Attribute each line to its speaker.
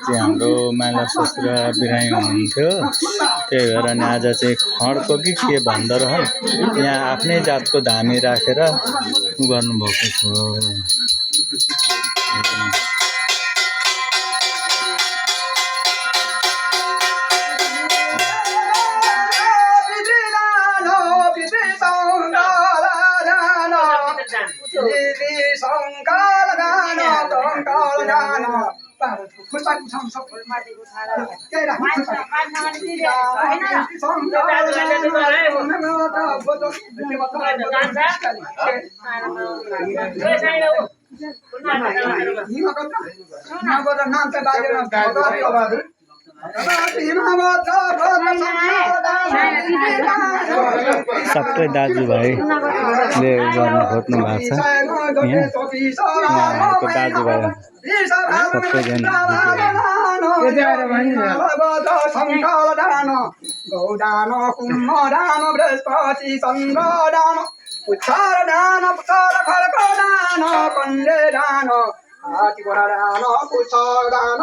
Speaker 1: चाहिँ हाम्रो माइला ससुरा बिरामी हुनुहुन्थ्यो, त्यही भएर नि आज चाहिँ खँडको कि के भन्दो रहन् यहाँ आफ्नै जातको धामी राखेर गर्नुभएको छ। सबै दाजुभाइले गर्न खोज्नु भएको छ। यहाँको दाजुभाइ सबैजना गौदान कुम्भदान बृहस्पति चन्द्रदान उच्चारदान पुत्र खड्गदान कन्यदान हातिघोडादान पुच्छदान